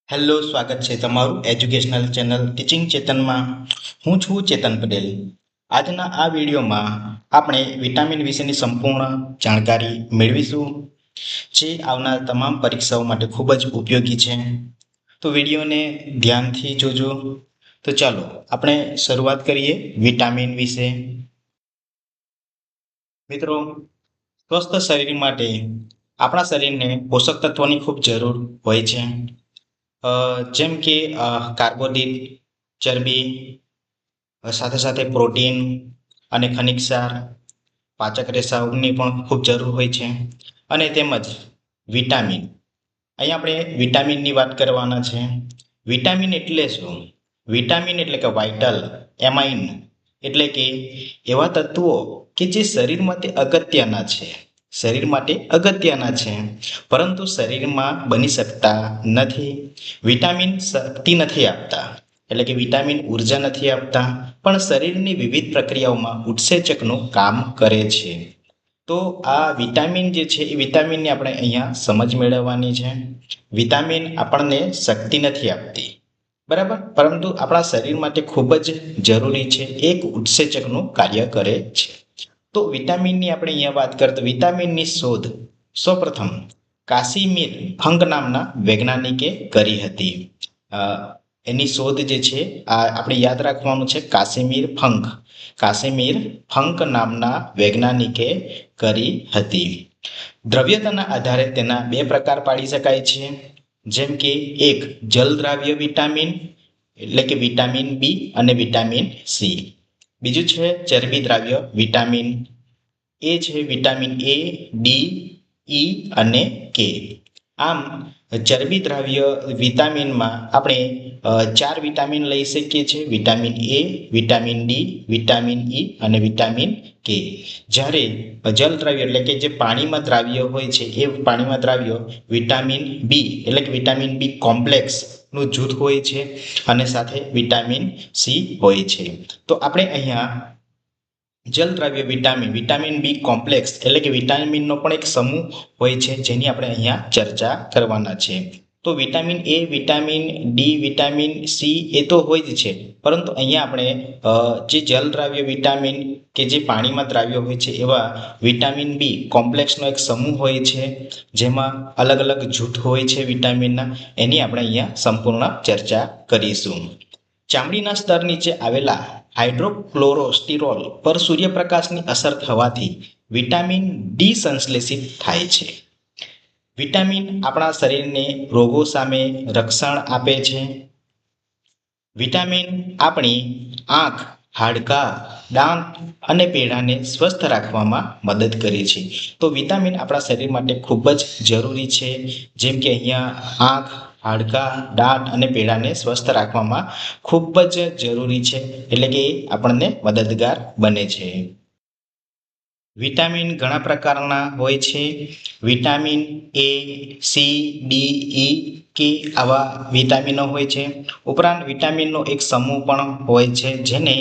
Hello, સ્વાગત છે તમારું એજ્યુકેશનલ ચેનલ ટીચિંગ ચેતનમાં. હું છું ચેતન પટેલ. આજના આ વિડીયોમાં આપણે વિટામિન વિશેની સંપૂર્ણ જાણકારી મેળવીશું, જે આવનાર તમામ પરીક્ષાઓ માટે ખૂબ જ ઉપયોગી છે. તો વિડીયોને ધ્યાનથી જોજો. તો ચાલો આપણે શરૂઆત કરીએ વિટામિન વિશે. મિત્રો, સ્વસ્થ શરીર માટે આપણા શરીરને પોષક તત્વોની ખૂબ જરૂર હોય છે. જેમ કે કાર્બોદિત, ચરબી, સાથે સાથે પ્રોટીન અને ખનિજ ક્ષાર, પાચક રેસાઓની પણ ખૂબ જરૂર હોય છે. અને તેમજ વિટામિન. અહીં આપણે વિટામિનની વાત કરવાના છે. વિટામિન એટલે શું? વિટામિન એટલે કે વાઇટલ, એમાઇન એટલે કે એવા તત્વો કે જે શરીર માટે અગત્યના છે. શરીર માટે અગત્યના છે, પરંતુ શરીરમાં બની શકતા નથી. વિટામિન શક્તિ નથી આપતા, એટલે કે વિટામિન ઉર્જા નથી આપતા, પણ શરીરની વિવિધ પ્રક્રિયાઓમાં ઉત્સેચકનું કામ કરે છે. તો આ વિટામિન જે છે એ વિટામિનની આપણે અહીંયા સમજ મેળવવાની છે. વિટામિન આપણને શક્તિ નથી આપતી, બરાબર, પરંતુ આપણા શરીર માટે ખૂબ જ જરૂરી છે. એક ઉત્સેચકનું કાર્ય કરે છે. તો વિટામિનની આપણે અહીંયા વાત કરીએ તો વિટામિનની શોધ સૌપ્રથમ કાસિમીર ફંક નામના વૈજ્ઞાનિકે કરી હતી. એની શોધ જે છે આપણે યાદ રાખવાનું છે, કાસિમીર ફંક નામના વૈજ્ઞાનિકે કરી હતી. દ્રવ્યતાના આધારે તેના બે પ્રકાર પાડી શકાય છે. જેમ કે એક જલદ્રાવ્ય વિટામિન એટલે કે વિટામિન બી અને વિટામિન સી. બીજું છે ચરબી દ્રાવ્ય વિટામિન. એ છે વિટામિન એ, ડી, ઈ અને કે. આમ ચરબી દ્રાવ્ય વિટામિનમાં આપણે ચાર વિટામિન લઈ શકીએ છીએ: vitamin A, vitamin D, vitamin E અને વિટામિન કે. જ્યારે જલ દ્રાવ્ય એટલે કે જે પાણીમાં દ્રાવ્ય હોય છે એ પાણીમાં દ્રાવ્ય વિટામિન બી એટલે કે વિટામિન બી કોમ્પ્લેક્સનું જૂથ હોય છે, અને સાથે વિટામિન સી હોય છે. તો આપણે અહીંયા જલ દ્રાવ્ય વિટામિન બી કોમ્પ્લેક્સ એટલે કે વિટામિનનો પણ એક સમૂહ હોય છે, જેની આપણે અહીંયા ચર્ચા કરવાના છે. તો vitamin A, vitamin D, vitamin C એ તો હોય જ છે, પરંતુ અહીંયા આપણે જે જલ દ્રાવ્ય વિટામિન કે જે પાણીમાં દ્રાવ્ય હોય છે એવા વિટામિન બી કોમ્પ્લેક્સનો એક સમૂહ હોય છે, જેમાં અલગ અલગ જૂથ હોય છે વિટામિનના. એની આપણે અહીંયા સંપૂર્ણ ચર્ચા કરીશું. ચામડીના સ્તર નીચે આવેલા હાઇડ્રોક્લોરોસ્ટિરોલ પર સૂર્યપ્રકાશની અસર થવાથી વિટામિન ડી સંશ્લેષિત થાય છે. વિટામિન આપણા શરીરને રોગો સામે રક્ષણ આપે છે. વિટામિન આપણી આંખ, હાડકાં, દાંત અને પેઢાને સ્વસ્થ રાખવામાં મદદ કરે છે. તો વિટામિન આપણા શરીર માટે ખૂબ જ જરૂરી છે. જેમ કે અહીંયા આંખ, હાડકાં, દાંત અને પેઢાને સ્વસ્થ રાખવામાં ખૂબ જ જરૂરી છે, એટલે કે આપણને મદદગાર બને છે. વિટામિન ઘણા પ્રકારના હોય છે. વિટામિન એ, સી, ડી, ઈ, કે આવા વિટામિનો હોય છે. ઉપરાંત વિટામિનનો એક સમૂહ પણ હોય છે, જેને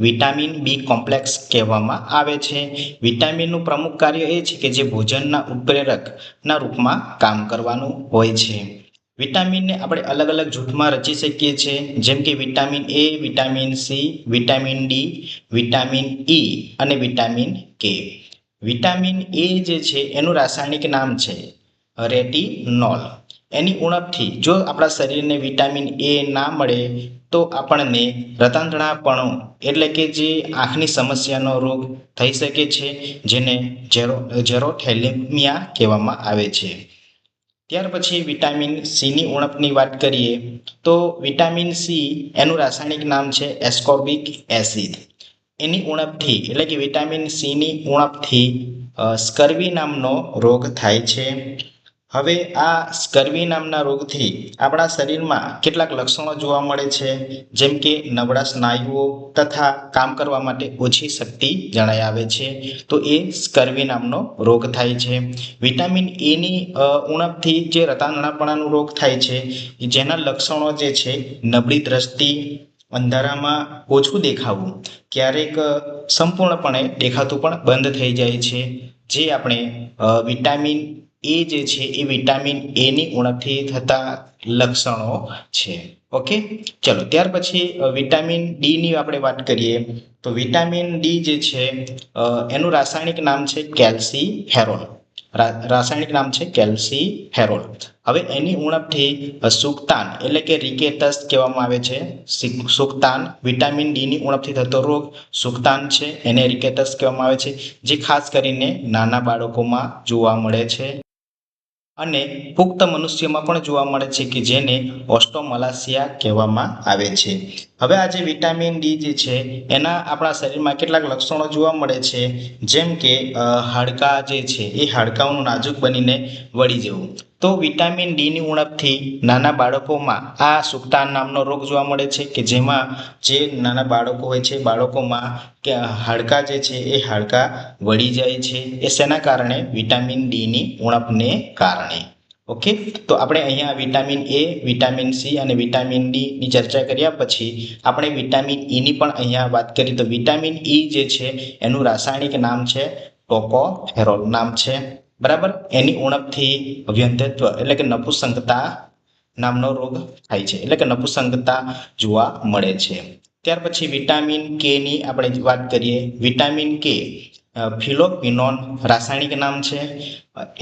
વિટામિન બી કોમ્પ્લેક્સ કહેવામાં આવે છે. વિટામિનનું પ્રમુખ કાર્ય એ છે કે જે ભોજનના ઉત્પ્રેરકના રૂપમાં કામ કરવાનું હોય છે. વિટામિનને આપણે અલગ અલગ જૂથમાં રચી શકીએ છીએ, જેમ કે vitamin A, vitamin C, vitamin D, vitamin E અને વિટામિન કે. વિટામિન એ જે છે એનું રાસાયણિક નામ છે રેટિનોલ. એની ઉણપથી જો આપણા શરીરને વિટામિન એ ના મળે તો આપણને રતાંતણાપણું એટલે કે જે આંખની સમસ્યાનો રોગ થઈ શકે છે, જેને જેરોથેલેમિયા કહેવામાં આવે છે. ત્યાર પછી વિટામિન સીની ઉણપની વાત કરીએ તો વિટામિન સી એનું રાસાયણિક નામ છે એસ્કોર્બિક એસિડ. એની ઉણપથી એટલે કે વિટામિન સીની ઉણપથી સ્કર્વી નામનો રોગ થાય છે. હવે આ સ્કર્વી નામના રોગથી આપણા શરીરમાં કેટલાક લક્ષણો જોવા મળે છે, જેમ કે નબળા સ્નાયુઓ તથા કામ કરવા માટે ઓછી શક્તિ જણાઈ આવે છે. તો એ સ્કર્વી નામનો રોગ થાય છે. વિટામિન એની ઉણપથી જે રતાંતણાપણાનો રોગ થાય છે, જેના લક્ષણો જે છે નબળી દ્રષ્ટિ, અંધારામાં ઓછું દેખાવું, ક્યારેક સંપૂર્ણપણે દેખાતું પણ બંધ થઈ જાય છે, જે આપણે વિટામિન એ જે છે એ વિટામિન એની ઉણપથી થતા લક્ષણો છે. ઓકે, ચલો ત્યાર પછી વિટામિન ડી ની આપણે વાત કરીએ તો વિટામિન ડી જે છે એનું રાસાયણિક નામ છે કેલ્સીફેરોલ. રાસાયણિક નામ છે કેલ્સીફેરોલ. હવે એની ઉણપથી સુક્તાન એટલે કે રિકેટસ કહેવામાં આવે છે. સુક્તાન વિટામિન ડી ની ઉણપથી થતો રોગ સુક્તાન છે, એને રિકેટસ કહેવામાં આવે છે, જે ખાસ કરીને નાના બાળકોમાં જોવા મળે છે અને પુખ્ત મનુષ્યમાં પણ જોવા મળે છે કે જેને ઓસ્ટોમલાસિયા કહેવામાં આવે છે. હવે આ જે વિટામિન ડી જે છે એના આપણા શરીરમાં કેટલાક લક્ષણો જોવા મળે છે, જેમ કે હાડકાં જે છે એ હાડકાંઓનું નાજુક બનીને વળી જવું. તો વિટામિન ડી ની ઉણપથી નાના બાળકોમાં આ સુક્તાન નામનો રોગ જોવા મળે છે કે જેમાં જે નાના બાળકો હોય છે બાળકોમાં કે હાડકાં જે છે એ હાડકાં વળી જાય છે. એ શેના કારણે? વિટામિન ડી ની ઉણપને કારણે. ઓકે, તો આપણે અહીંયા વિટામિન એ, વિટામિન સી અને વિટામિન ડી ની ચર્ચા કર્યા પછી આપણે વિટામિન ઈ ની પણ અહીંયા વાત કરી. તો વિટામિન ઈ જે છે એનું રાસાયણિક નામ છે ટોકોફેરોલ નામ છે. બરાબર, એની ઉણપથી વ્યંધત્વ એટલે કે નપુંસકતા નામનો રોગ થાય છે, એટલે કે નપુંસકતા જોવા મળે છે. ત્યાર પછી વિટામિન કે ની આપણે વાત કરીએ. વિટામિન કે ફિલોક્વિનોન રાસાયણિક નામ છે.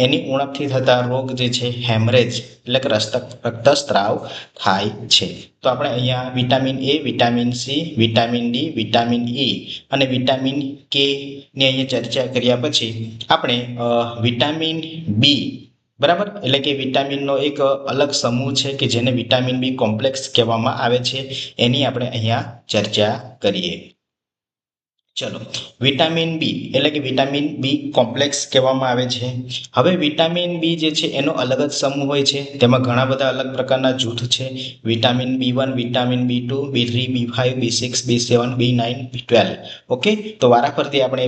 એની ઉણપથી થતા રોગ જે છે હેમરેજ એટલે કે રક્તસ્રાવ થાય છે. તો આપણે અહીંયા vitamin A, vitamin C, vitamin D, vitamin E અને વિટામિન કે ની અહીંયા ચર્ચા કર્યા પછી આપણે વિટામિન બી, બરાબર, એટલે કે વિટામિનનો એક અલગ સમૂહ છે કે જેને વિટામિન બી કોમ્પ્લેક્સ કહેવામાં આવે છે, એની આપણે અહીંયા ચર્ચા કરીએ. ચલો, વિટામિન બી એટલે કે વિટામિન બી કોમ્પ્લેક્સ કહેવામાં આવે છે. હવે વિટામિન બી જે છે એનો અલગ જ સમૂહ હોય છે, તેમાં ઘણા બધા અલગ પ્રકારના જૂથ છે. વિટામિન બી1, વિટામિન બી2, બી3, બી5, બી6, બી7, બી9, બી12. ઓકે, તો વારાફરતી આપણે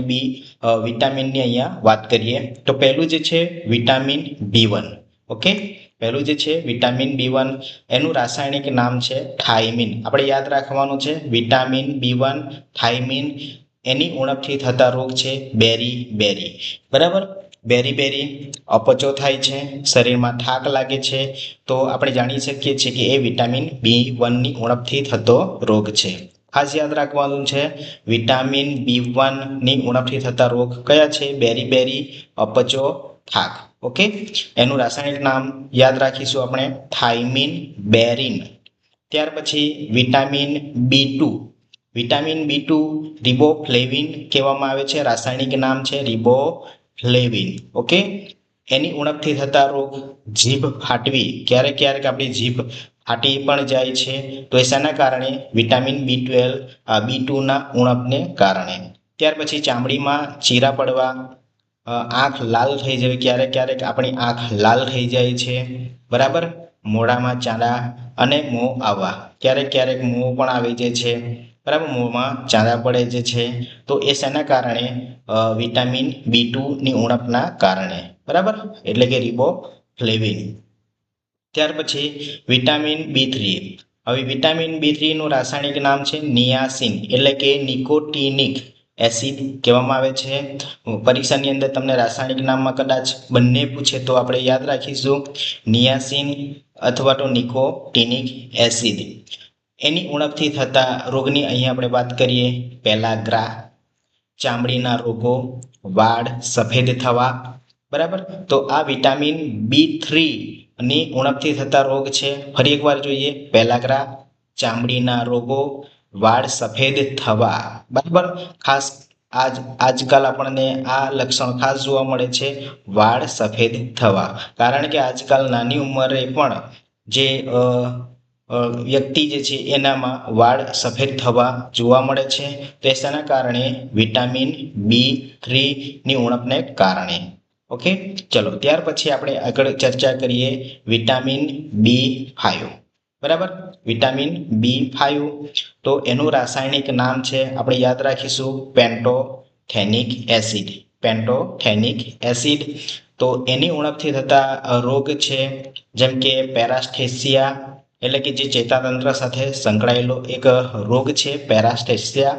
વિટામિનની અહીંયા વાત કરીએ. તો પહેલું જે છે વિટામિન બી1. ઓકે, પહેલું જે છે વિટામિન બી1 એનું રાસાયણિક નામ છે થાઇમિન. આપણે યાદ રાખવાનું છે વિટામિન બી1 થાઇમિન. એની ઉણપથી થતા રોગ છે બેરી. બરાબર, બેરી અપચો થાય છે, શરીરમાં થાક લાગે છે. તો આપણે જાણી શકીએ છીએ કે એ વિટામિન બી1 ની ઉણપથી થતો રોગ છે. ખાસ યાદ રાખવાનું છે વિટામિન બી1 ની ઉણપથી થતા રોગ કયા છે? બેરી, અપચો, થાક. ઓકે, એનું રાસાયણિક નામ યાદ રાખીશું આપણે થાઇમિન, બેરિન. ત્યાર પછી વિટામિન બી2. વિટામિન બી2 રિબોફ્લેવિન કહેવામાં આવે છે, રાસાયણિક નામ છે રિબોફ્લેવિન. ઓકે, એની ઉણપથી થતા રોગ જીભ ફાટવી. ક્યારેક આપણી જીભ ફાટી પણ જાય છે. તો એ શાના કારણે? વિટામિન બી2 ના ઉણપને કારણે. ત્યાર પછી ચામડીમાં ચીરા પડવા, આંખ લાલ થઈ જવી. ક્યારેક આપણી આંખ લાલ થઈ જાય છે. બરાબર, મોઢામાં ચાંદા અને મોં આવવા. ક્યારેક મોં પણ આવી જાય છે. બરાબર, મોંમાં ચાંદા પડે છે. તો એ શેના કારણે? વિટામિન બી2 ની ઉણપના કારણે. બરાબર, એટલે કે રિબોફ્લેવિન. ત્યાર પછી વિટામિન બી3. હવે વિટામિન બી3 નું રાસાયણિક નામ છે નિયાસિન એટલે કે નિકોટિનિક એસિડ કહેવામાં આવે છે. પરીક્ષાની અંદર તમને રાસાયણિક નામમાં કદાચ બંને પૂછે તો આપણે યાદ રાખીશું નિયાસિન અથવા તો નિકોટિનિક એસિડ. એની ઉણપથી થતા રોગની અહીંયા આપણે વાત કરીએ. પેલાગ્રા, ચામડીના રોગો, વાળ સફેદ થવા. બરાબર, તો આ વિટામિન બી3 ની ઉણપથી થતા રોગ છે. ફરી એકવાર જોઈએ. પેલાગ્રા, ચામડીના રોગો, વાળ સફેદ થવા. બરાબર, ખાસ આજકાલ આપણને આ લક્ષણ ખાસ જોવા મળે છે, વાળ સફેદ થવા. કારણ કે આજકાલ નાની ઉંમરે પણ જે વ્યક્તિ જે છે એનામાં વાળ સફેદ થવા જોવા મળે છે. તો એ શાના કારણે? વિટામિન બી3 ની ઉણપને કારણે. ઓકે, ચલો ત્યાર પછી આપણે આગળ ચર્ચા કરીએ વિટામિન બી5. બરાબર, વિટામિન બી5 તો એનું રાસાયણિક નામ છે આપણે યાદ રાખીશું પેન્ટોથેનિક એસિડ. તો એની ઉણપથી થતા રોગ છે જેમ કે પેરાસ્થેસિયા એટલે કે જે ચેતાતંત્ર સાથે સંકળાયેલો એક રોગ છે પેરાસ્થેસિયા.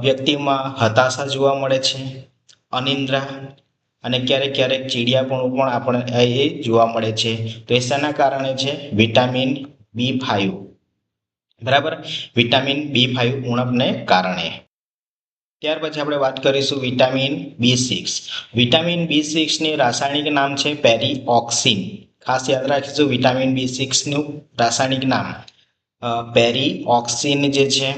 વ્યક્તિમાં હતાશા જોવા મળે છે, અનિદ્રા અને ક્યારેક ક્યારેક ચીડિયાપણું પણ આપણે એ જોવા મળે છે. તો એ શાના કારણે છે? Vitamin B5. બરાબર, વિટામિન B5 ઉણપને કારણે. ત્યાર પછી આપણે વાત કરીશું વિટામિન B6. વિટામિન B6 ની રાસાયણિક નામ છે પેરીઓક્સિન. ખાસ યાદ રાખીશું વિટામિન B6 નું રાસાયણિક નામ પેરીઓક્સિન જે છે.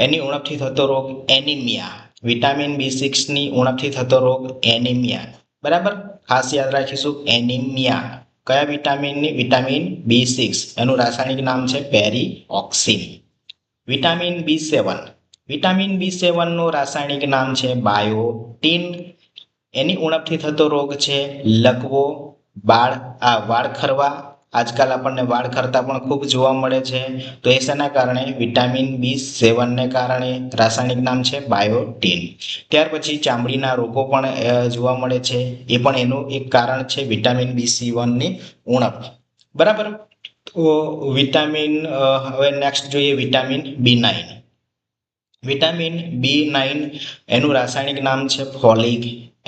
એની ઉણપથી થતો રોગ એનિમિયા. વિટામિન B6 ની ઉણપથી થતો રોગ એનિમિયા. બરાબર, ખાસ યાદ રાખીશું એનિમિયા. કયા વિટામિનની? Vitamin B6. એનું રાસાયણિક નામ છે પેરીઓક્સિન. Vitamin B7. વિટામિન B7 નું રાસાયણિક નામ છે બાયોટીન. એની ઉણપથી થતો રોગ છે લકવો, વાળ ખરવા. આજકાલ આપણને વાળ ખરતા પણ ખૂબ જોવા મળે છે. તો એ શેના કારણે? વિટામિન B7 ને કારણે. રાસાયણિક નામ છે બાયોટીન. ત્યાર પછી ચામડીના રોગો પણ જોવા મળે છે. એ પણ એનું એક કારણ છે વિટામિન B7 ની ઉણપ. બરાબર, તો વિટામિન હવે નેક્સ્ટ જોઈએ વિટામિન B9. વિટામિન B9 એનું રાસાયણિક નામ છે ફોલિક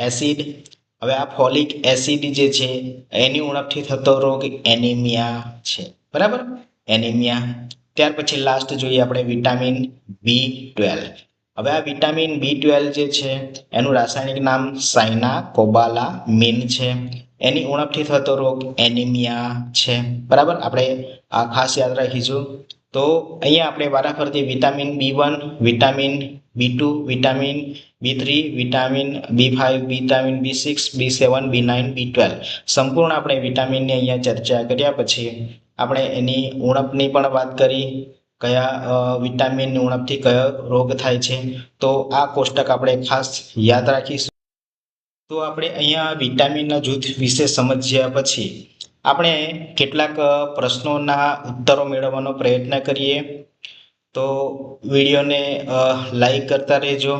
એસિડ. હવે આ ફોલિક એસિડ જે છે એની ઉણપથી થતો રોગ એનિમિયા છે. બરાબર, એનિમિયા. ત્યાર પછી લાસ્ટ જોઈએ આપણે વિટામિન B12. હવે આ વિટામિન B12 જે છે એનું રાસાયણિક નામ સાયનાકોબાલામિન છે. એની ઉણપથી થતો રોગ એનિમિયા છે. બરાબર, આપણે આ ખાસ યાદ રાખીશું. તો અહીંયા આપણે વારાફરતી vitamin B1, vitamin B2, vitamin B3, vitamin B5, vitamin B6, B7, B9, B12 સંપૂર્ણ આપણે વિટામિનની અહીંયા ચર્ચા કર્યા પછી આપણે એની ઉણપની પણ વાત કરી. કયા વિટામિનની ઉણપથી કયો રોગ થાય છે, તો આ કોષ્ટક આપણે ખાસ યાદ રાખીશું. તો આપણે અહીંયા વિટામિનના જૂથ વિશે સમજ્યા પછી આપણે કેટલાક પ્રશ્નોના ઉત્તરો મેળવવાનો પ્રયત્ન કરીએ. તો વિડીયોને લાઈક કરતા રહેજો.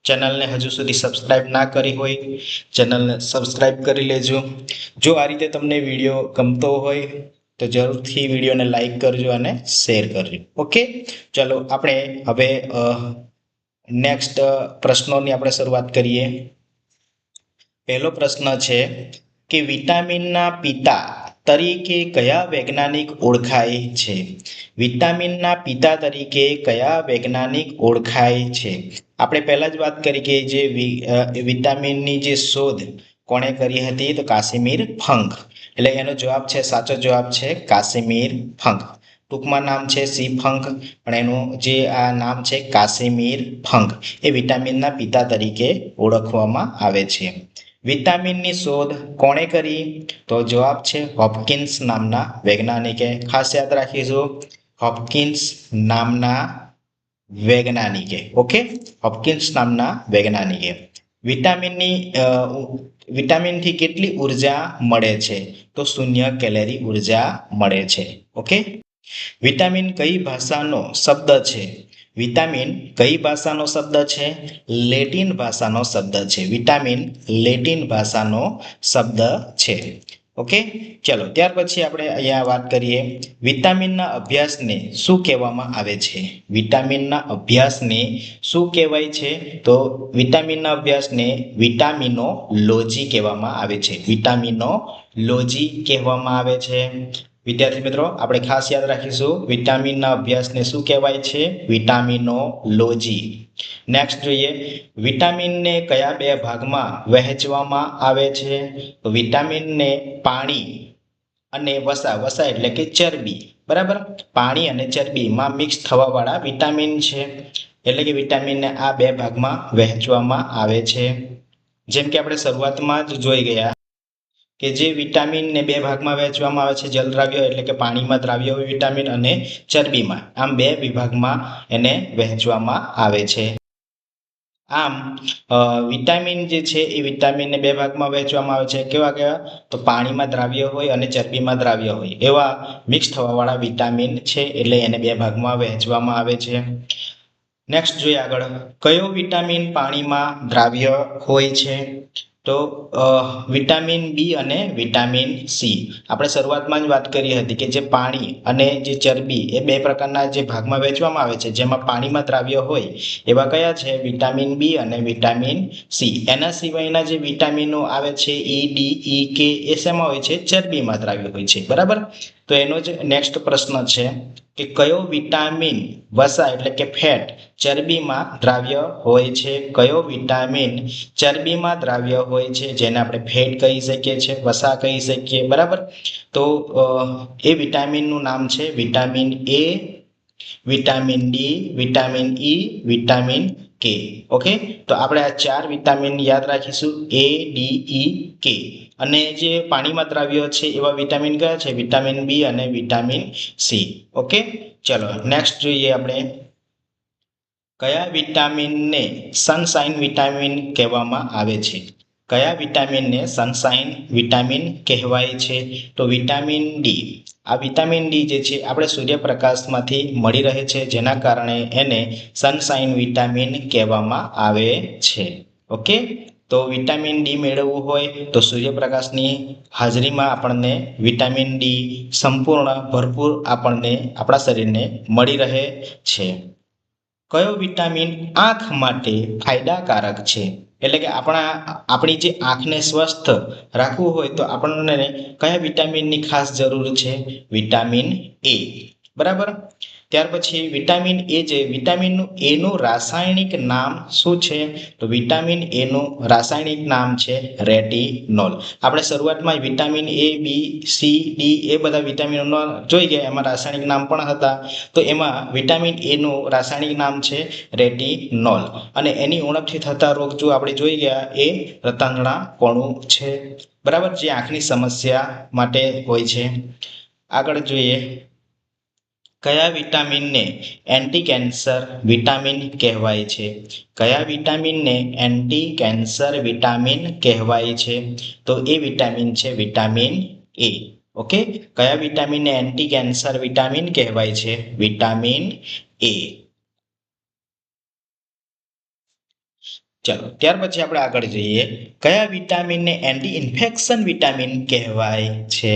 ચેનલને હજુ સુધી સબસ્ક્રાઈબ ના કરી હોય ચેનલને સબસ્ક્રાઈબ કરી લેજો. જો આ રીતે તમને વિડીયો ગમતો હોય તો જરૂરથી વિડીયોને લાઈક કરજો અને શેર કરજો. ઓકે, ચલો આપણે હવે નેક્સ્ટ પ્રશ્નોની આપણે શરૂઆત કરીએ. પહેલો પ્રશ્ન છે કે વિટામિનના પિતા તરીકે કયા વૈજ્ઞાનિક ઓળખાય છે? વિટામિનના પિતા તરીકે કયા વૈજ્ઞાનિક ઓળખાય છે? આપણે પહેલા જ વાત કરી કે જે વિટામિનની જે શોધ કોણે કરી હતી? તો કાસિમિર ફંક. એટલે એનો જવાબ છે, સાચો જવાબ છે કાસિમિર ફંક. ટૂંકમાં નામ છે સી ફંક, પણ એનું જે આ નામ છે કાસિમિર ફંક. એ વિટામિનના પિતા તરીકે ઓળખવામાં આવે છે. વિટામિનની શોધ કોણે કરી? તો જવાબ છે હોપકિન્સ નામના વૈજ્ઞાનિકે. ખાસ યાદ રાખીશું, હોપકિન્સ નામના વૈજ્ઞાનિકે. ઓકે, હોપકિન્સ નામના વૈજ્ઞાનિકે. વિટામિનથી કેટલી ઉર્જા મળે છે? તો 0 કેલરી ઉર્જા મળે છે. ઓકે, વિટામિન કઈ ભાષાનો શબ્દ છે? વિટામિન કઈ ભાષાનો શબ્દ છે? લેટિન ભાષાનો શબ્દ છે. વિટામિન લેટિન ભાષાનો શબ્દ છે. ઓકે, ચલો ત્યાર પછી આપણે અહીંયા વાત કરીએ વિટામિનના અભ્યાસને શું કહેવામાં આવે છે? વિટામિનના અભ્યાસને શું કહેવાય છે? તો વિટામિનના અભ્યાસને વિટામિનોલોજી કહેવામાં આવે છે. વિટામિનોલોજી કહેવામાં આવે છે. વિદ્યાર્થી મિત્રો, આપણે ખાસ યાદ રાખીશું વિટામિનના અભ્યાસને શું કહેવાય છે? વિટામિનોલોજી. નેક્સ્ટ જોઈએ વિટામિનને કયા બે ભાગમાં વહેંચવામાં આવે છે? તો વિટામિનને પાણી અને વસા એટલે કે ચરબી. બરાબર, પાણી અને ચરબીમાં મિક્સ થવાવાળા વિટામિન છે. એટલે કે વિટામિનને આ બે ભાગમાં વહેંચવામાં આવે છે. જેમ કે આપણે શરૂઆતમાં જ જોઈ ગયા કે જે વિટામિનને બે ભાગમાં વહેંચવામાં આવે છે, જલદ્રાવ્ય એટલે કે પાણીમાં દ્રાવ્ય હોય વિટામિન અને ચરબીમાં. આમ બે વિભાગમાં એને વહેંચવામાં આવે છે. આમ વિટામિન જે છે એ વિટામિનને બે ભાગમાં વહેંચવામાં આવે છે. કેવા કેવા? તો પાણીમાં દ્રાવ્ય હોય અને ચરબીમાં દ્રાવ્ય હોય એવા મિક્સ થવાવાળા વિટામિન છે. એટલે એને બે ભાગમાં વહેંચવામાં આવે છે. નેક્સ્ટ જોઈએ આગળ, કયો વિટામિન પાણીમાં દ્રાવ્ય હોય છે? તો વિટામિન બી અને વિટામિન સી આપણે શરૂઆતમાં જ વાત કરી હતી કે જે પાણી અને જે ચરબી એ બે પ્રકારના જે ભાગમાં વહેંચવામાં આવે છે, જેમાં પાણીમાં દ્રાવ્ય હોય એવા કયા છે? વિટામિન બી અને વિટામિન સી. એના સિવાયના જે વિટામિનો આવે છે ઈ, ડી, ઈ, કે એ શેમાં હોય છે? ચરબીમાં દ્રાવ્ય હોય છે. બરાબર. તો એનો જ નેક્સ્ટ પ્રશ્ન છે કે કયો વિટામિન વસા એટલે કે ફેટ ચરબીમાં દ્રાવ્ય હોય છે? કયો વિટામિન ચરબીમાં દ્રાવ્ય હોય છે, જેને આપણે ફેટ કહી શકીએ છીએ, વસા કહી શકીએ. બરાબર. તો એ વિટામિનનું નામ છે vitamin A, vitamin D, vitamin E, vitamin કે. ઓકે, તો આપણે આ 4 વિટામિન યાદ રાખીશું: એ, ડી, ઈ, કે. અને જે પાણીમાં દ્રાવ્ય છે એવા વિટામિન કયા છે? વિટામિન બી અને વિટામિન સી. ઓકે, ચલો નેક્સ્ટ જોઈએ આપણે. કયા વિટામિનને સનશાઇન વિટામિન કહેવામાં આવે છે? કયા વિટામિનને સનશાઇન વિટામિન કહેવાય છે? તો વિટામિન ડી. આ વિટામિન ડી જે છે આપણે સૂર્યપ્રકાશમાંથી મળી રહે છે, જેના કારણે એને સનશાઇન વિટામિન કહેવામાં આવે છે. ઓકે, તો વિટામિન ડી મેળવવું હોય તો સૂર્યપ્રકાશની હાજરીમાં આપણને વિટામિન ડી સંપૂર્ણ ભરપૂર આપણને આપણા શરીરને મળી રહે છે. કયો વિટામિન આંખ માટે ફાયદાકારક છે? એટલે કે આપણી જે આંખને સ્વસ્થ રાખવું હોય તો આપણને કયા વિટામિનની ખાસ જરૂર છે? Vitamin A. બરાબર. ત્યાર પછી વિટામિન એ જે વિટામિનનું એનું રાસાયણિક નામ શું છે? તો વિટામિન એનું રાસાયણિક નામ છે રેટિનોલ. આપણે શરૂઆતમાં vitamin A, B, C, D એ બધા વિટામિનો જોઈ ગયા, એમાં રાસાયણિક નામ પણ હતા. તો એમાં વિટામિન એનું રાસાયણિક નામ છે રેટિનોલ. અને એની ઉણપથી થતા રોગ જો આપણે જોઈ ગયા એ રતાંગણાપણું છે. બરાબર, જે આંખની સમસ્યા માટે હોય છે. આગળ જોઈએ. કયા વિટામિનને એન્ટી કેન્સર વિટામિન કહેવાય છે? કયા વિટામિનને એન્ટી કેન્સર વિટામિન કહેવાય છે? તો એ વિટામિન છે વિટામિન એ. ઓકે, કયા વિટામિનને એન્ટી કેન્સર વિટામિન કહેવાય છે? Vitamin A. ચલો ત્યાર પછી આપણે આગળ જઈએ. કયા વિટામિનને એન્ટી ઇન્ફેક્શન વિટામિન કહેવાય છે?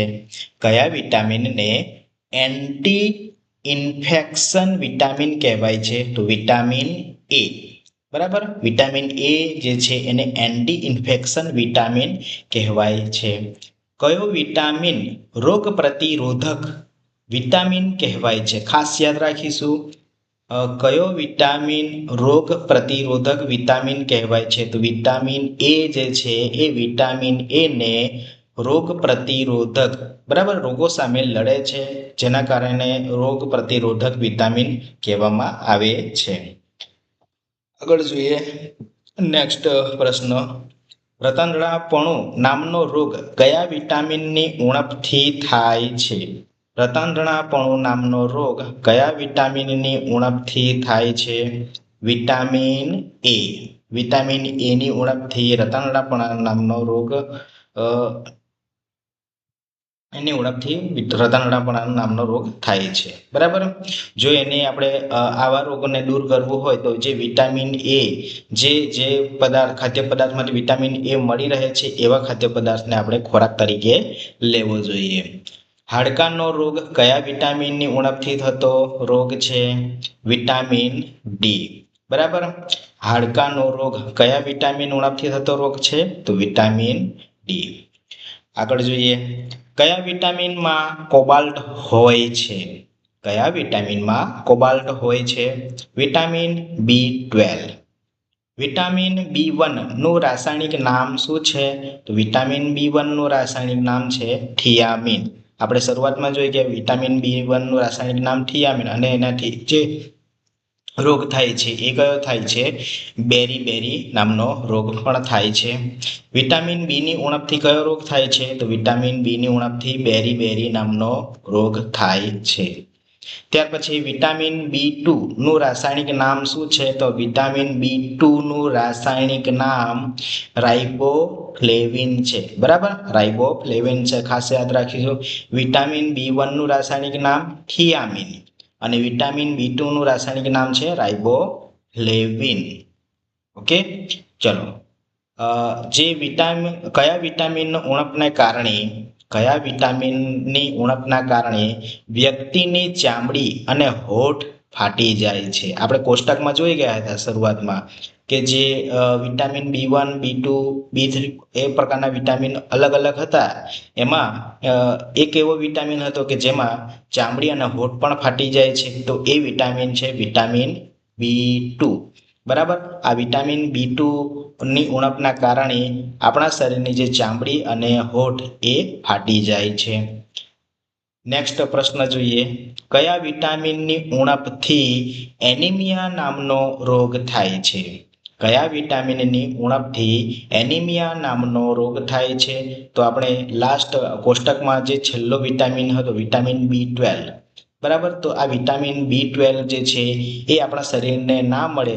કયા વિટામિનને એન્ટી ઇન્ફેક્શન વિટામિન કહેવાય છે? તો વિટામિન એ. બરાબર, વિટામિન એ જે છે એને એન્ટી ઇન્ફેક્શન વિટામિન કહેવાય છે. કયો વિટામિન રોગ પ્રતિરોધક વિટામિન કહેવાય છે? ખાસ યાદ રાખીશું. કયો વિટામિન રોગ પ્રતિરોધક વિટામિન કહેવાય છે? તો વિટામિન એ જે છે એ વિટામિન એને રોગ પ્રતિરોધક, બરાબર, રોગો સામે લડે છે, જેના કારણે રોગ પ્રતિરોધક વિટામિન કહેવામાં આવે છે. આગળ જોઈએ. નેક્સ્ટ પ્રશ્ન. રતાંગણાપણું નામનો રોગ કયા વિટામિનની ઉણપથી થાય છે? રતાંગણાપણું નામનો રોગ કયા વિટામિનની ઉણપથી થાય છે? Vitamin A. વિટામિન એની ઉણપથી રતાંગણાપણા નામનો રોગ એની ઉણપથી રતાંગણાપણા નામનો રોગ થાય છે. બરાબર. જો એને આપણે આવા રોગોને દૂર કરવું હોય તો જે વિટામિન એ જે પદાર્થ ખાદ્ય પદાર્થમાંથી વિટામિન એ મળી રહે છે એવા ખાદ્ય પદાર્થને આપણે ખોરાક તરીકે લેવો જોઈએ. હાડકાનો રોગ કયા વિટામિનની ઉણપથી થતો રોગ છે? Vitamin D. બરાબર, હાડકાનો રોગ કયા વિટામિન ઉણપથી થતો રોગ છે? તો વિટામિન ડી. આગળ જોઈએ. કયા વિટામિનમાં કોબાલ્ટ હોય છે? કયા વિટામિનમાં કોબાલ્ટ હોય છે? Vitamin B12. વિટામિન B1 નું રાસાયણિક નામ શું છે? તો વિટામિન B1 નું રાસાયણિક નામ છે થિયામિન. આપણે શરૂઆતમાં જોઈ કે વિટામિન B1 નું રાસાયણિક નામ થિયામિન, અને એનાથી જે રોગ થાય છે એ કયો થાય છે? બેરી નામનો રોગ પણ થાય છે. વિટામિન બી ની ઉણપથી કયો રોગ થાય છે? તો વિટામિન બી ની ઉણપથી બેરી નામનો રોગ થાય છે. ત્યાર પછી વિટામિન B2 નું રાસાયણિક નામ શું છે? તો વિટામિન B2 નું રાસાયણિક નામ રાઇબોફ્લેવિન છે. બરાબર, રાઇબોફ્લેવિન છે, ખાસ યાદ રાખીશું. વિટામિન B1 નું રાસાયણિક નામ થિયામિન અને વિટામિન B2 નું રાસાયણિક નામ છે રાઇબોફ્લેવિન. ઓકે, ચલો જે કયા વિટામિનની ઉણપના કારણે વ્યક્તિની ચામડી અને હોઠ ફાટી જાય છે. આપણે કોષ્ટકમાં જોઈ ગયા હતા શરૂઆતમાં કે જે વિટામિન B1, B2, B3 એ પ્રકારના વિટામિન અલગ અલગ હતા. એમાં એક એવો વિટામિન હતો કે જેમાં ચામડી અને હોઠ પણ ફાટી જાય છે. તો એ વિટામિન છે વિટામિન B2. બરાબર. આ વિટામિન B2 ની ઉણપના કારણે આપણા શરીરની જે ચામડી અને હોઠ એ ફાટી જાય છે. નેક્સ્ટ પ્રશ્ન જોઈએ. કયા વિટામિનની ઉણપથી એનિમિયા નામનો રોગ થાય છે? કયા વિટામિનની ઉણપથી એનિમિયા નામનો રોગ થાય છે? તો આપણે લાસ્ટ કોષ્ટકમાં જે છેલ્લો વિટામિન હતો વિટામિન B12. બરાબર. તો આ વિટામિન B12 જે છે એ આપણા શરીરને ના મળે,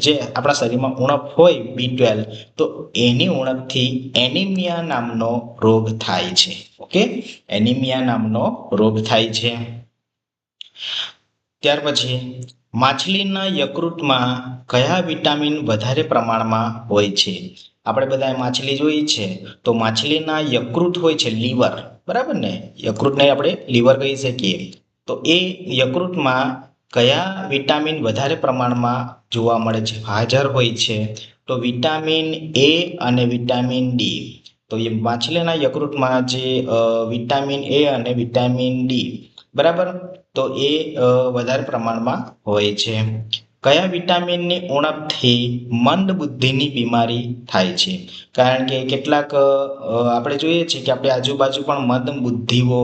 જે આપણા શરીરમાં ઉણપ હોય B12, તો એની ઉણપથી એનિમિયા નામનો રોગ થાય છે. ઓકે, એનિમિયા નામનો રોગ થાય છે. ત્યાર પછી માછલીના યકૃતમાં કયા વિટામિન વધારે પ્રમાણમાં હોય છે? આપણે બધાએ માછલી જોઈ છે, તો માછલીના યકૃત હોય છે લીવર. બરાબર ને? યકૃતને આપણે લીવર કહી શકીએ. તો એ યકૃતમાં કયા વિટામિન વધારે પ્રમાણમાં જોવા મળે છે, હાજર હોય છે? તો વિટામિન A અને વિટામિન D. તો એ માછલીના યકૃતમાં જે વિટામિન A અને વિટામિન D, બરાબર, તો એ વધારે પ્રમાણમાં હોય છે. કયા વિટામિનની ઉણપથી મંદ બુદ્ધિની બીમારી થાય છે? કારણ કે કેટલાક આપણે જોઈએ છીએ કે આપણી આજુબાજુ પણ મંદ બુદ્ધિઓ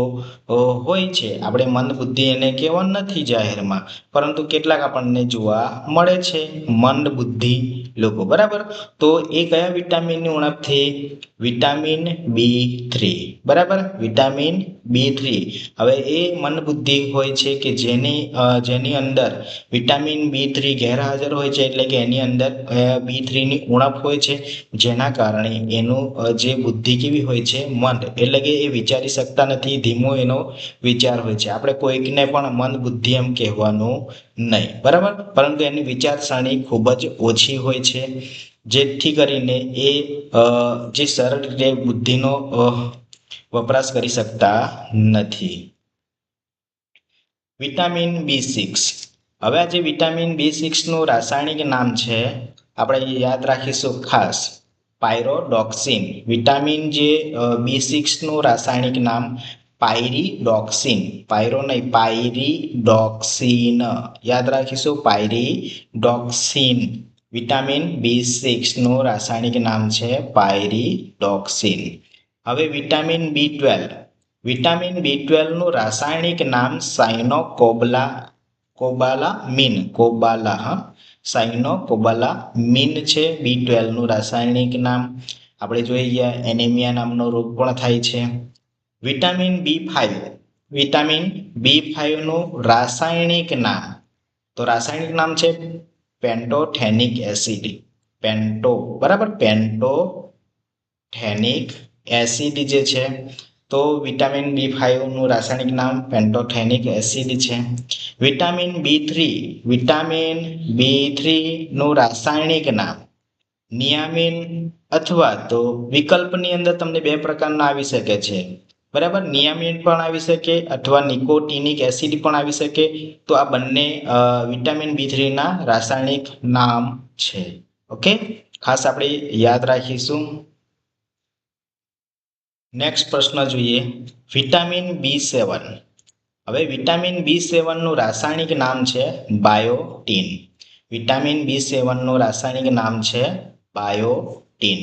હોય છે. આપણે મંદ બુદ્ધિ એને કહેવા નથી જાહેરમાં, પરંતુ કેટલાક આપણને જોવા મળે છે મંદ બુદ્ધિ લોકો. બરાબર. તો એ કયા વિટામિનની ઉણપથી? Vitamin B3. બરાબર, વિટામિન B3. હવે એ મંદ બુદ્ધિ હોય છે કે જેની અંદર વિટામિન B3 ગેરહાજર હોય છે, એટલે કે એની અંદર B3 ની ઉણપ હોય છે, જેના કારણે એનું જે બુદ્ધિ કેવી હોય છે? મંદ. એટલે કે એ વિચારી શકતા નથી, ધીમો એનો વિચાર હોય છે. આપણે કોઈકને પણ મંદ બુદ્ધિ એમ કહેવાનું નહીં. બરાબર. પરંતુ એની વિચારસરણી ખૂબ જ ઓછી હોય છે, જેથી કરીને એ જે સરળ રીતે બુદ્ધિનો વપરાશ કરી શકતા નથી. Vitamin B6. હવે આ જે વિટામિન B6 નું રાસાયણિક નામ છે, આપણે યાદ રાખીશું ખાસ, પાયરોડોક્સિન. વિટામિન જે B6 નું રાસાયણિક નામ પાયરીડોક્સિન. પાયરો નહીં, પાયરીડોક્સિન. યાદ રાખીશું, પાયરીડોક્સિન. વિટામિન B6 નું રાસાયણિક નામ છે પાયરીડોક્સિન. હવે વિટામિન B12. વિટામિન B12 નું રાસાયણિક નામ સાયનોકોબાલામીન છે. B12 નું રાસાયણિક નામ. આપણે જોઈ ગયા એનિમિયા નામનો રોગ પણ થાય છે. Vitamin B5. વિટામિન B5 નું રાસાયણિક નામ, તો રાસાયણિક નામ છે પેન્ટોથેનિક એસિડ. બરાબર, પેન્ટોથેનિક એસિડ જે છે, તો વિટામિન B5 નું રાસાયણિક નામ પેન્ટોથેનિક એસિડ છે. Vitamin B3. વિટામિન B3 નું રાસાયણિક નામ નિયામિન, અથવા તો વિકલ્પની અંદર તમને બે પ્રકારના આવી શકે છે. બરાબર, નિયામિન પણ આવી શકે અથવા નિકોટિનિક એસિડ પણ આવી શકે. તો આ બંને વિટામિન B3 ના રાસાયણિક નામ છે. ઓકે, ખાસ આપણે યાદ રાખીશું. નેક્સ્ટ પ્રશ્ન જોઈએ. Vitamin B7. હવે વિટામિન B7 નું રાસાયણિક નામ છે બાયોટીન. વિટામિન B7 નું રાસાયણિક નામ છે biotin.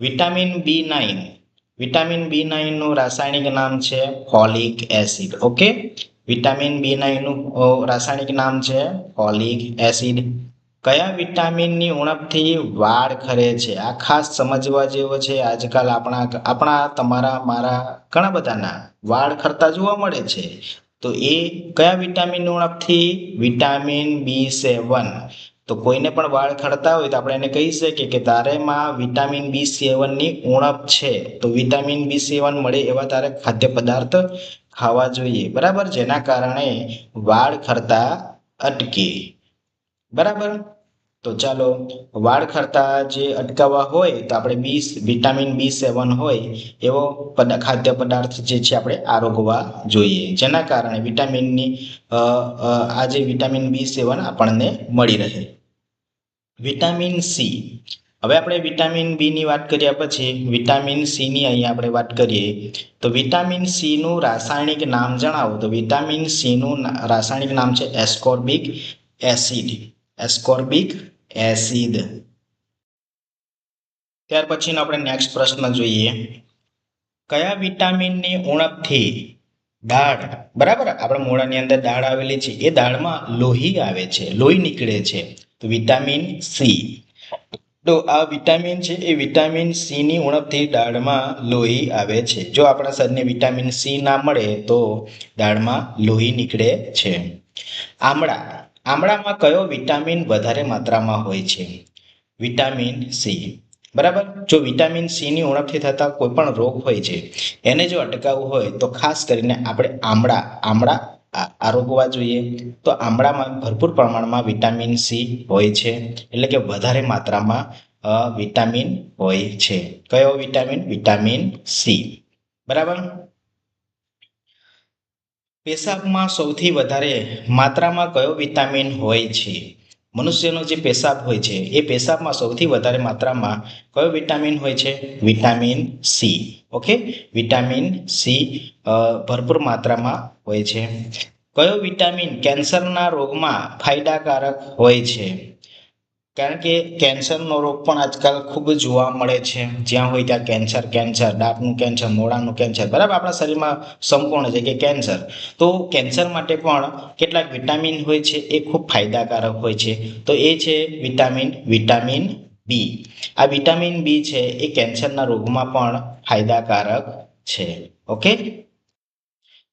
Vitamin B9. Vitamin B9 નું રાસાયણિક નામ છે folic acid. Okay, vitamin B9 નું રાસાયણિક નામ છે ફોલિક એસિડ. કયા વિટામિનની ઉણપથી વાળ ખરે છે? આ ખાસ સમજવા જેવો છે. આજકાલ આપણા તમારા મારા ઘણા બધાના વાળ ખરતા જોવા મળે છે. તો એ કયા વિટામિનની ઉણપથી? Vitamin B7. તો કોઈને પણ વાળ ખરતા હોય તો આપણે એને કહી શકીએ કે તારેમાં વિટામિન B7 ની ઉણપ છે. તો વિટામિન B7 મળે એવા તારે ખાદ્ય પદાર્થ ખાવા જોઈએ. બરાબર, જેના કારણે વાળ ખરતા અટકે. બરાબર. તો ચાલો વાળ ખરતા જે અટકાવવા હોય તો આપણે વિટામિન B7 હોય એવો ખાદ્ય પદાર્થ જે છે આપણે આરોગવા જોઈએ, જેના કારણે આ જે વિટામિન B7 આપણને મળી રહે. Vitamin C. હવે આપણે વિટામિન બી ની વાત કર્યા પછી વિટામિન સી ની અહીંયા આપણે વાત કરીએ તો વિટામિન સી નું રાસાયણિક નામ જણાવો. તો વિટામિન સી નું રાસાયણિક નામ છે એસ્કોર્બિક એસિડ. Ascorbic acid. ત્યાર પછીનો આપણે નેક્સ્ટ પ્રશ્ન જોઈએ. કયા વિટામિનની ઉણપથી દાળ, બરાબર, આપણા મોઢાની અંદર દાળ આવેલી છે એ દાળમાં લોહી આવે છે, લોહી નીકળે છે? તો વિટામિન સી. તો આ વિટામિન છે એ વિટામિન સી ની ઉણપથી દાળમાં લોહી આવે છે. જો આપણા શરીરને વિટામિન સી ના મળે તો દાળમાં લોહી નીકળે છે. આમળા. આમળામાં કયો વિટામિન વધારે માત્રામાં હોય છે? Vitamin C. બરાબર. જો વિટામિન સી ની ઉણપથી થતા કોઈ પણ રોગ હોય છે એને જો અટકાવવું હોય તો ખાસ કરીને આપણે આમળા આરોગવા જોઈએ. તો આમળામાં ભરપૂર પ્રમાણમાં વિટામિન સી હોય છે, એટલે કે વધારે માત્રામાં વિટામિન હોય છે. કયો વિટામિન? Vitamin C. બરાબર. પેશાબમાં સૌથી વધારે માત્રામાં કયો વિટામિન હોય છે? મનુષ્યનો જે પેશાબ હોય છે એ પેશાબમાં સૌથી વધારે માત્રામાં કયો વિટામિન હોય છે? Vitamin C. Okay, vitamin C ભરપૂર માત્રામાં હોય છે. કયો વિટામિન કેન્સરના રોગમાં ફાયદાકારક હોય છે? કારણ કે કેન્સરનો રોગ પણ આજકાલ ખૂબ જોવા મળે છે. જ્યાં હોય ત્યાં કેન્સર, દાંતનું કેન્સર, મોઢાનું કેન્સર, બરાબર, આપણા શરીરમાં સંપૂર્ણ છે કે કેન્સર. તો કેન્સર માટે પણ કેટલાક વિટામિન હોય છે એ ખૂબ ફાયદાકારક હોય છે. તો એ છે વિટામિન બી. આ વિટામિન બી છે એ કેન્સરના રોગમાં પણ ફાયદાકારક છે. ઓકે.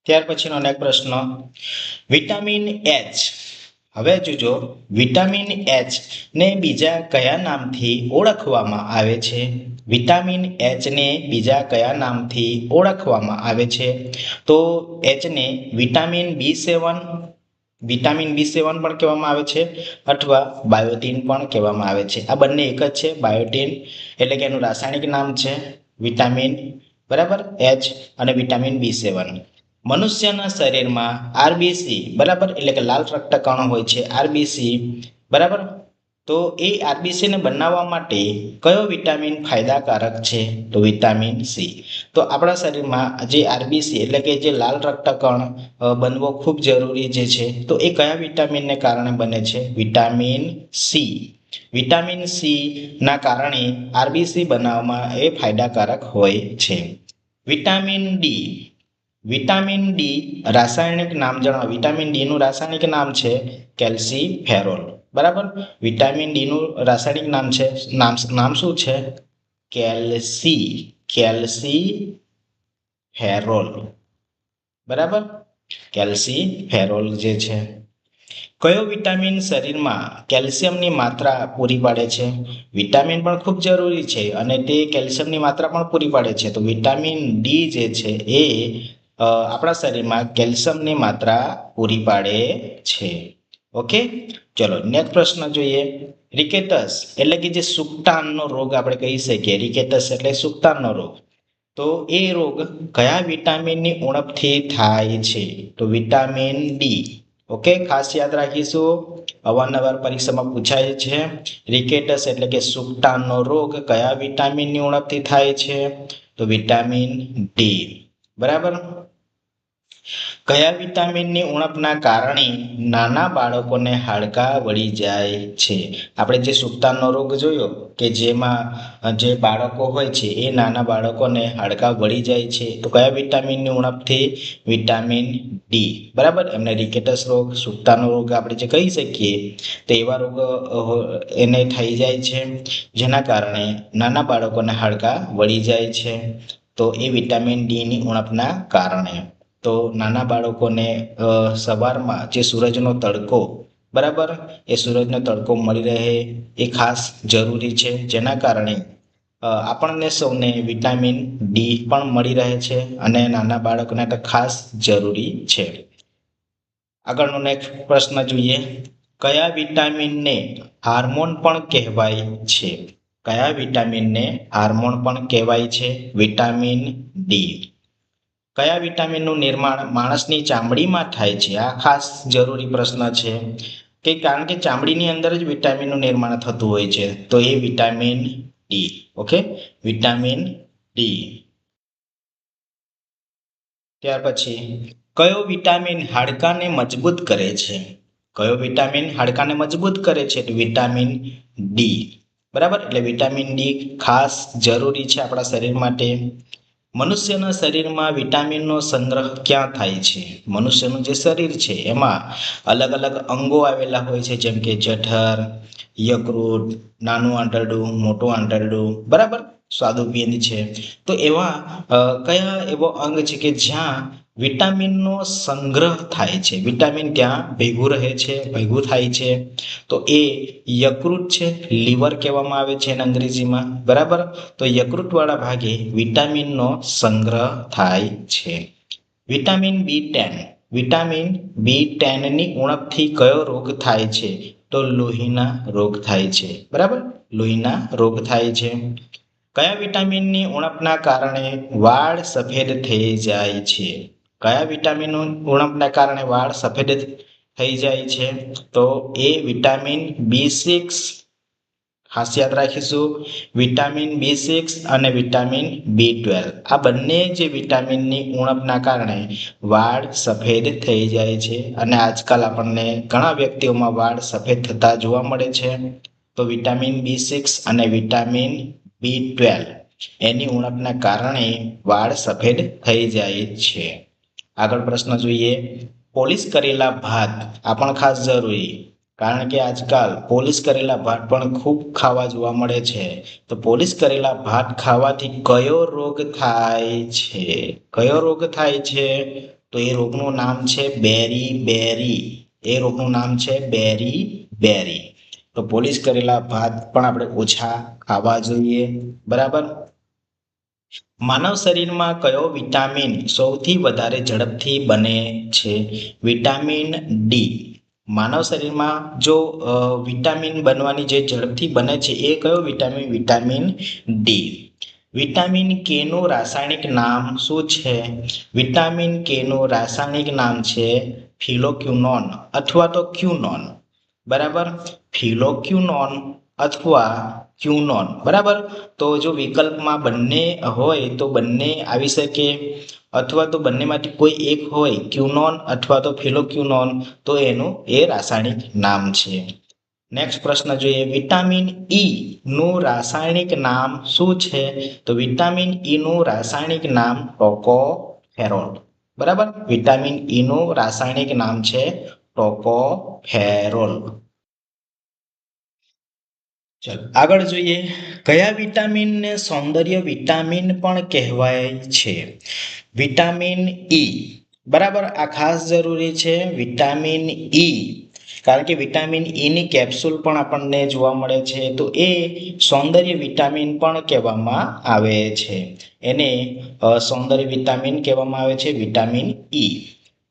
ત્યાર પછીનો નેક્સ્ટ પ્રશ્ન. Vitamin H. હવે જોજો, વિટામિન એચ ને બીજા કયા નામથી ઓળખવામાં આવે છે? વિટામિન એચ ને બીજા કયા નામથી ઓળખવામાં આવે છે? તો એચને વિટામિન B7 પણ કહેવામાં આવે છે અથવા બાયોટીન પણ કહેવામાં આવે છે. આ બંને એક જ છે. બાયોટીન એટલે કે એનું રાસાયણિક નામ છે વિટામિન, બરાબર, એચ, અને વિટામિન B7. મનુષ્યના શરીરમાં આરબીસી, બરાબર, એટલે કે લાલ રક્તકણો હોય છે, આરબીસી, બરાબર. તો એ આરબીસીને બનાવવા માટે કયો વિટામિન ફાયદાકારક છે? તો વિટામિન સી. તો આપણા શરીરમાં જે આરબીસી એટલે કે જે લાલ રક્તકણ બનવો ખૂબ જરૂરી જે છે, તો એ કયા વિટામિનને કારણે બને છે? Vitamin C. વિટામિન સી ના કારણે આરબીસી બનાવવામાં એ ફાયદાકારક હોય છે. Vitamin D. વિટામિન ડી રાસાયણિક નામ જણાવો. વિટામિન ડી નું રાસાયણિક નામ છે કેલ્સીફેરોલ. બરાબર. વિટામિન ડી નું રાસાયણિક નામ શું છે? કેલ્સીફેરોલ. બરાબર, કેલ્સીફેરોલ જે છે. કયો વિટામિન શરીરમાં કેલ્શિયમની માત્રા પૂરી પાડે છે? વિટામિન પણ ખૂબ જરૂરી છે અને તે કેલ્શિયમની માત્રા પણ પૂરી પાડે છે. તો વિટામિન ડી જે છે એ આપણા શરીરમાં કેલ્શિયમની માત્રા પૂરી પાડે છે. ઓકે. ચલો નેક્સ્ટ પ્રશ્ન જોઈએ. રિકેટસ એટલે કે જે સુકતાનનો રોગ આપણે કહી શકીએ. રિકેટસ એટલે સુકતાનનો રોગ. તો એ રોગ કયા વિટામિનની ઉણપથી થાય છે? તો વિટામિન ડી. ઓકે, ખાસ યાદ રાખીશું, અવારનવાર પરીક્ષામાં પૂછાય છે. રિકેટસ એટલે કે સુકતાનનો રોગ કયા વિટામિનની ઉણપથી થાય છે? તો વિટામિન ડી. બરાબર. કયા વિટામિનની ઉણપના કારણે નાના બાળકોને હાડકાં વળી જાય છે? આપણે જે સુકતાનનો રોગ જોયો કે જેમાં જે બાળકો હોય છે એ નાના બાળકોને હાડકાં વળી જાય છે, તો કયા વિટામિનની ઉણપથી? Vitamin D. બરાબર. એમને રિકેટસ રોગ, સુકતાનો રોગ આપણે જે કહી શકીએ તો એવા રોગ એને થઈ જાય છે જેના કારણે નાના બાળકોને હાડકાં વળી જાય છે. તો એ વિટામિન ડી ની ઉણપના કારણે. તો નાના બાળકોને સવારમાં જે સૂરજનો તડકો, બરાબર, એ સૂરજનો તડકો મળી રહે એ ખાસ જરૂરી છે, જેના કારણે આપણને સૌને વિટામિન ડી પણ મળી રહે છે અને નાના બાળકોને તો ખાસ જરૂરી છે. આગળનો નેક્સ્ટ પ્રશ્ન જોઈએ. કયા વિટામિનને હાર્મોન પણ કહેવાય છે? કયા વિટામિનને હાર્મોન પણ કહેવાય છે? Vitamin D. કયા વિટામિનનું નિર્માણ માણસની ચામડીમાં થાય છે? આ ખાસ જરૂરી પ્રશ્ન છે કે કારણ કે ચામડીની અંદર જ વિટામિનનું નિર્માણ થતું હોય છે, તો એ vitamin D. Okay, vitamin D. ત્યાર પછી કયો વિટામિન હાડકાને મજબૂત કરે છે? કયો વિટામિન હાડકાને મજબૂત કરે છે? Vitamin D. બરાબર, એટલે વિટામિન ડી ખાસ જરૂરી છે આપણા શરીર માટે. મનુષ્યના શરીરમાં વિટામિનનો સંગ્રહ ક્યાં થાય છે? મનુષ્યનું જે શરીર છે એમાં અલગ અલગ અંગો આવેલા હોય છે, જેમ કે જઠર, યકૃત, નાનું આંતરડું, મોટું આંતરડું, બરાબર, સ્વાદુપિંડ છે. તો એવા કયા એવો અંગ છે કે જ્યાં વિટામિનનો સંગ્રહ થાય છે, વિટામિન ત્યાં ભેગું રહે છે, ભેગું થાય છે? તો એ યકૃત છે, લીવર કહેવામાં આવે છે એને અંગ્રેજીમાં, બરાબર. તો યકૃતવાળા ભાગે વિટામિનનો સંગ્રહ થાય છે. Vitamin B10. વિટામિન B10ની ઉણપથી કયો રોગ થાય છે? તો લોહીના રોગ થાય છે, બરાબર, લોહીના રોગ થાય છે. કયા વિટામિનની ઉણપના કારણે વાળ સફેદ થઈ જાય છે? કયા વિટામિનની ઉણપના કારણે વાળ સફેદ થઈ જાય છે? તો એ વિટામિન B6. ખાસ યાદ રાખીશું, વિટામિન B6 અને વિટામિન B12. આ બંને જે વિટામિનની ઉણપના કારણે વાળ સફેદ થઈ જાય છે, અને આજકાલ આપણને ઘણા વ્યક્તિઓમાં વાળ સફેદ થતા જોવા મળે છે. તો વિટામિન B6 અને વિટામિન B12 એની ઉણપના કારણે વાળ સફેદ થઈ જાય છે. આગળ પ્રશ્ન જોઈએ. પોલિશ કરેલા ભાત, આ પણ ખાસ જરૂરી, કારણ કે આજકાલ પોલિશ કરેલા ભાત પણ ખૂબ ખાવા જોવા મળે છે. તો પોલિશ કરેલા ભાત ખાવાથી કયો રોગ થાય છે? કયો રોગ થાય છે? તો એ રોગનું નામ છે બેરી બેરી. એ રોગનું નામ છે બેરી બેરી. તો પોલિશ કરેલા ભાત પણ આપણે ઓછા ખાવા જોઈએ, બરાબર. માનવ શરીરમાં કયો વિટામિન સૌથી વધારે ઝડપથી બને છે? Vitamin D. માનવ શરીરમાં જો વિટામિન બનવાની જે ઝડપથી બને છે એ કયો વિટામિન? Vitamin D. વિટામિન કે નું રાસાયણિક નામ શું છે? વિટામિન કે નું રાસાયણિક નામ છે ફિલોક્વિનોન અથવા તો ક્યુનોન, બરાબર. ફિલોક્વિનોન અથવા ક્યુનોન, બરાબર. તો જો વિકલ્પમાં બંને હોય તો બંને આવી શકે, અથવા તો બંનેમાંથી કોઈ એક હોય, ક્યુનોન અથવા તો ફિલોક્વિનોન, તો એનું એ રાસાયણિક નામ છે. નેક્સ્ટ પ્રશ્ન જોઈએ. વિટામિન ઈ નું રાસાયણિક નામ શું છે? તો વિટામિન ઈ નું રાસાયણિક નામ ટોકોફેરોલ, બરાબર. વિટામિન ઈ નું રાસાયણિક નામ છે ટોકોફેરોલ. ચલો આગળ જોઈએ. કયા વિટામિનને સૌંદર્ય વિટામિન પણ કહેવાય છે? વિટામિન ઈ, બરાબર, આ ખાસ જરૂરી છે. વિટામિન ઈ, કારણ કે વિટામિન ઈની કેપ્સ્યુલ પણ આપણને જોવા મળે છે, તો એ સૌંદર્ય વિટામિન પણ કહેવામાં આવે છે. એને સૌંદર્ય વિટામિન કહેવામાં આવે છે, વિટામિન ઈ.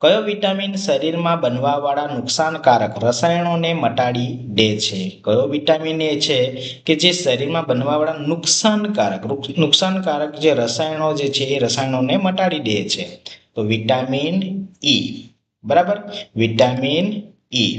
કયો વિટામિન શરીરમાં બનવાવાળા નુકસાનકારક રસાયણોને મટાડી દે છે? કયો વિટામિન એ છે કે જે શરીરમાં બનવાવાળા નુકસાનકારક જે રસાયણો જે છે એ રસાયણોને મટાડી દે છે? તો વિટામિન ઈ, બરાબર, વિટામિન ઈ.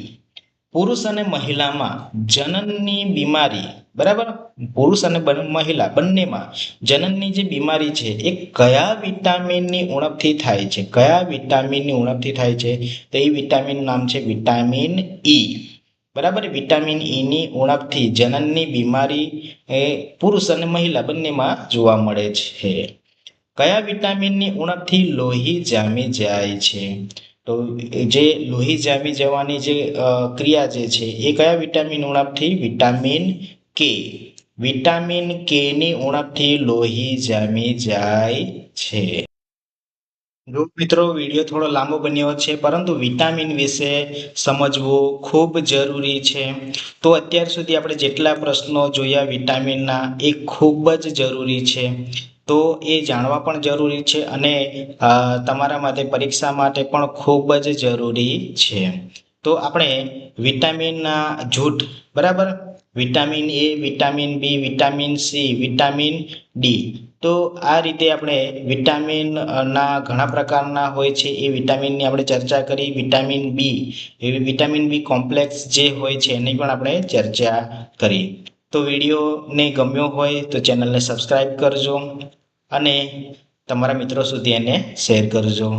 પુરુષ અને મહિલામાં જનનની બીમારી, બરાબર, પુરુષ અને મહિલા બંનેમાં જનનની જે બીમારી છે એ કયા વિટામિનની ઉણપથી થાય છે? કયા વિટામિનની ઉણપથી થાય છે? તો એ વિટામિન નામ છે વિટામિન ઈ, બરાબર. વિટામિન ઈની ઉણપથી જનનની બીમારી એ પુરુષ અને મહિલા બંનેમાં જોવા મળે છે. કયા વિટામિનની ઉણપથી લોહી જામી જાય છે? તો જે લોહી જામી જવાની જે ક્રિયા જે છે એ કયા વિટામિન ઉણપથી? વિટામિન કે. વિટામિન કે ની ઉણપથી લોહી જામી જાય છે. જો મિત્રો વિડીયો થોડો લાંબો બન્યો છે, પરંતુ વિટામિન વિશે સમજવું ખૂબ જરૂરી છે. તો અત્યાર સુધી આપણે જેટલા પ્રશ્નો જોયા વિટામિનના એ ખૂબ જ જરૂરી છે, તો એ જાણવા પણ જરૂરી છે, અને તમારા માટે પરીક્ષા માટે પણ ખૂબ જ જરૂરી છે. તો આપણે વિટામિનના જૂથ, બરાબર, vitamin A, vitamin B, vitamin C, vitamin D. તો આ રીતે આપણે વિટામિન ના ઘણા પ્રકારના હોય છે એ વિટામિનની આપણે ચર્ચા કરી. વિટામિન બી, એવી વિટામિન બી કોમ્પ્લેક્સ જે હોય છે એની પણ આપણે ચર્ચા કરી. તો વિડીયોને ગમ્યો હોય તો ચેનલને સબસ્ક્રાઈબ કરજો અને તમારા મિત્રો સુધી એને શેર કરજો.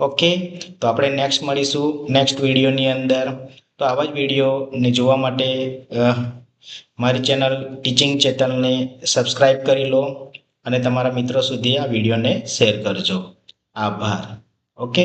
ઓકે, તો આપણે નેક્સ્ટ મળીશું નેક્સ્ટ વિડીયોની અંદર. તો આવા જ વિડીયોને જોવા માટે મારી ચેનલ ટીચિંગ ચેનલને સબસ્ક્રાઈબ કરી લો અને તમારા મિત્રો સુધી આ વિડીયોને શેર કરજો. આભાર. ઓકે.